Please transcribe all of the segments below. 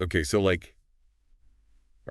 Okay, so like,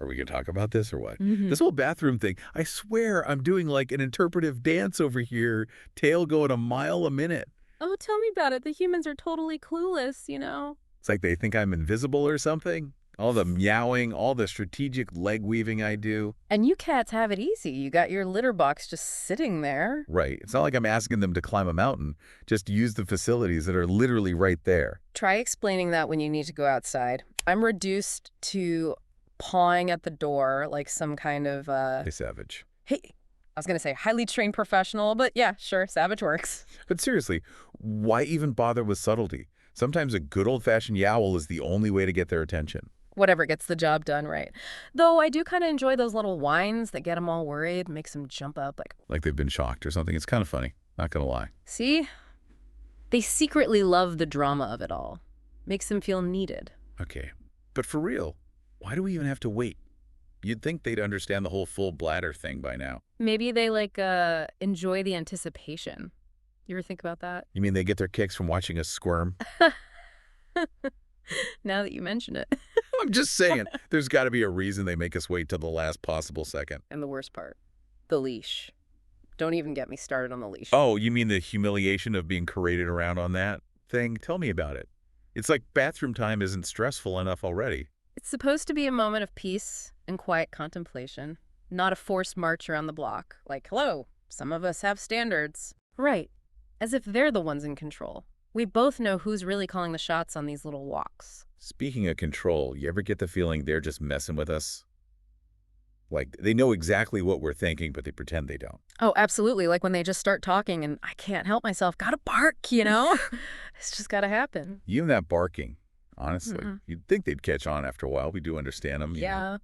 are we going to talk about this or what? Hmm. This whole bathroom thing, I swear I'm doing like an interpretive dance over here, tail going a mile a minute. Oh, tell me about it. The humans are totally clueless. It's like they think I'm invisible or something. All the meowing, all the strategic leg weaving I do. And you cats have it easy. You got your litter box just sitting there. Right. It's not like I'm asking them to climb a mountain. Just use the facilities that are literally right there. Try explaining that when you need to go outside. I'm reduced to pawing at the door like some kind of, Hey, savage. hey, I was going to say highly trained professional, but yeah, sure, savage works. But seriously, why even bother with subtlety? Sometimes a good old-fashioned yowl is the only way to get their attention. Whatever gets the job done right. Though I do kind of enjoy those little whines that get them all worried, makes them jump up like, Like they've been shocked or something. It's kind of funny. Not gonna lie. see? They secretly love the drama of it all. Makes them feel needed. Okay. But for real, why do we even have to wait? You'd think they'd understand the whole full bladder thing by now. Maybe they enjoy the anticipation. You ever think about that? You mean they get their kicks from watching us squirm? Now that you mention it. I'm just saying, there's got to be a reason they make us wait till the last possible second. And the worst part, the leash. Don't even get me started on the leash. Oh, you mean the humiliation of being paraded around on that thing? Tell me about it. It's like bathroom time isn't stressful enough already. It's supposed to be a moment of peace and quiet contemplation, not a forced march around the block. Like, hello, some of us have standards. Right. As if they're the ones in control. We both know who's really calling the shots on these little walks. Speaking of control, you ever get the feeling they're just messing with us? Like, they know exactly what we're thinking, but they pretend they don't. Oh, absolutely. Like when they just start talking and I can't help myself. Gotta bark. It's just gotta happen. Even that barking, honestly. Mm-mm. You'd think they'd catch on after a while. We do understand them. Yeah.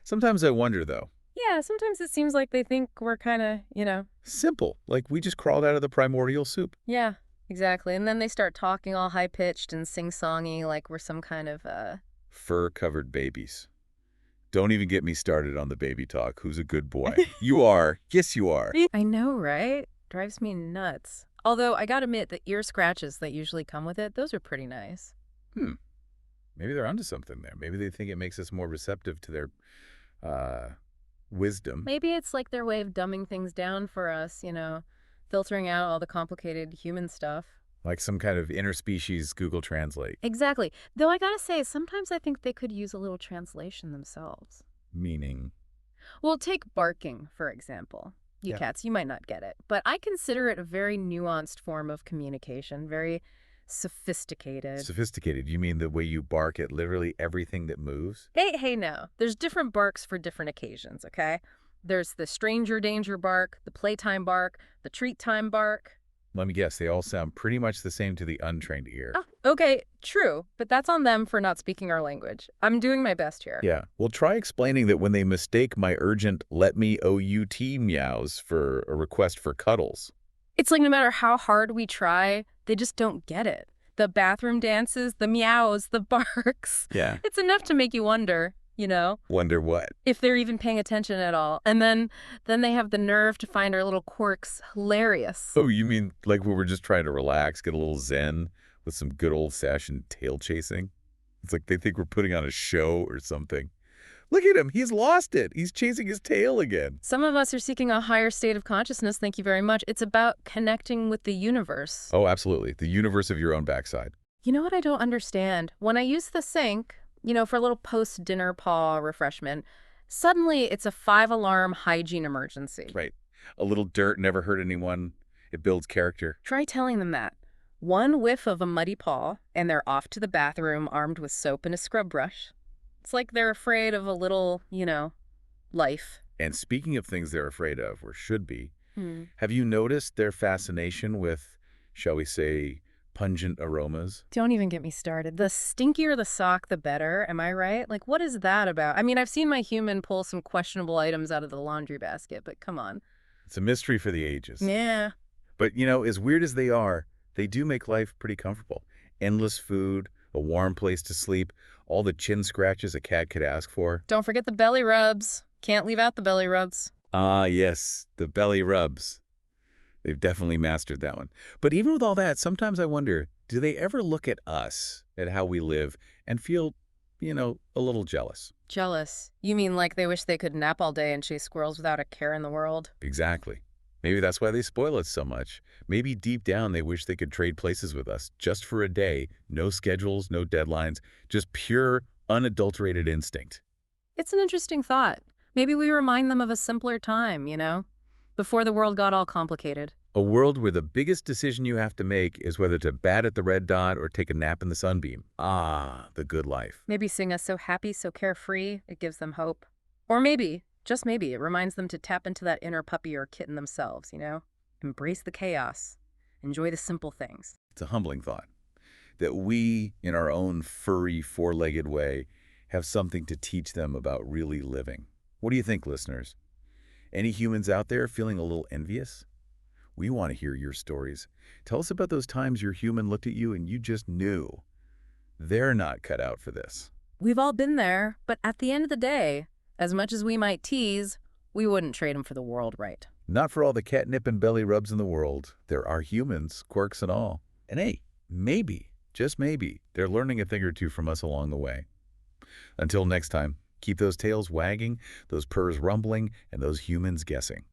Sometimes I wonder, though. Yeah, sometimes it seems like they think we're kind of. Simple. Like we just crawled out of the primordial soup. Yeah, exactly. And then they start talking all high-pitched and sing-songy like we're some kind of, Fur-covered babies. Don't even get me started on the baby talk. Who's a good boy? You are. Yes, you are. I know, right? Drives me nuts. Although, I gotta admit, the ear scratches that usually come with it, those are pretty nice. Maybe they're onto something there. Maybe they think it makes us more receptive to their wisdom. Maybe it's like their way of dumbing things down for us, filtering out all the complicated human stuff. Like some kind of interspecies Google Translate. Exactly. Though I gotta say, sometimes I think they could use a little translation themselves. Meaning? Well, take barking, for example. You Yeah. cats, you might not get it, but I consider it a very nuanced form of communication, very sophisticated. Sophisticated. You mean the way you bark at literally everything that moves? Hey, no. There's different barks for different occasions, okay? There's the stranger danger bark, the playtime bark, the treat time bark. Let me guess, they all sound pretty much the same to the untrained ear. Oh, okay, true, but that's on them for not speaking our language. I'm doing my best here. Yeah. Well, try explaining that when they mistake my urgent let me OUT meows for a request for cuddles. It's like no matter how hard we try, they just don't get it. The bathroom dances, the meows, the barks. Yeah. It's enough to make you wonder, Wonder what? if they're even paying attention at all. And then they have the nerve to find our little quirks hilarious. Oh, you mean like we were just trying to relax, get a little zen with some good old-fashioned tail chasing? It's like they think we're putting on a show or something. Look at him. He's lost it. He's chasing his tail again. Some of us are seeking a higher state of consciousness, thank you very much. It's about connecting with the universe. Oh, absolutely. The universe of your own backside. You know what I don't understand? When I use the sink, for a little post-dinner paw refreshment, suddenly it's a 5-alarm hygiene emergency. Right. A little dirt never hurt anyone. It builds character. Try telling them that. One whiff of a muddy paw, and they're off to the bathroom armed with soap and a scrub brush. It's like they're afraid of a little, life. And speaking of things they're afraid of, or should be, have you noticed their fascination with, shall we say, pungent aromas? Don't even get me started. The stinkier the sock, the better. Am I right? Like, what is that about? I mean, I've seen my human pull some questionable items out of the laundry basket, but come on. It's a mystery for the ages. Yeah. But, as weird as they are, they do make life pretty comfortable. Endless food, a warm place to sleep, all the chin scratches a cat could ask for. Don't forget the belly rubs. Can't leave out the belly rubs. Ah, yes, the belly rubs. They've definitely mastered that one. But even with all that, sometimes I wonder, do they ever look at us, at how we live, and feel a little jealous. Jealous. You mean like they wish they could nap all day and chase squirrels without a care in the world? Exactly. Maybe that's why they spoil us so much. Maybe deep down they wish they could trade places with us just for a day. No schedules, no deadlines, just pure, unadulterated instinct. It's an interesting thought. Maybe we remind them of a simpler time, before the world got all complicated. A world where the biggest decision you have to make is whether to bat at the red dot or take a nap in the sunbeam. Ah, the good life. Maybe seeing us so happy, so carefree, it gives them hope. Or maybe, just maybe, it reminds them to tap into that inner puppy or kitten themselves, Embrace the chaos. Enjoy the simple things. It's a humbling thought that we, in our own furry, four-legged way, have something to teach them about really living. What do you think, listeners? Any humans out there feeling a little envious? We want to hear your stories. Tell us about those times your human looked at you and you just knew they're not cut out for this. We've all been there, but at the end of the day, as much as we might tease, we wouldn't trade them for the world, right? Not for all the catnip and belly rubs in the world. There are humans, quirks and all. And hey, maybe, just maybe, they're learning a thing or two from us along the way. Until next time, keep those tails wagging, those purrs rumbling, and those humans guessing.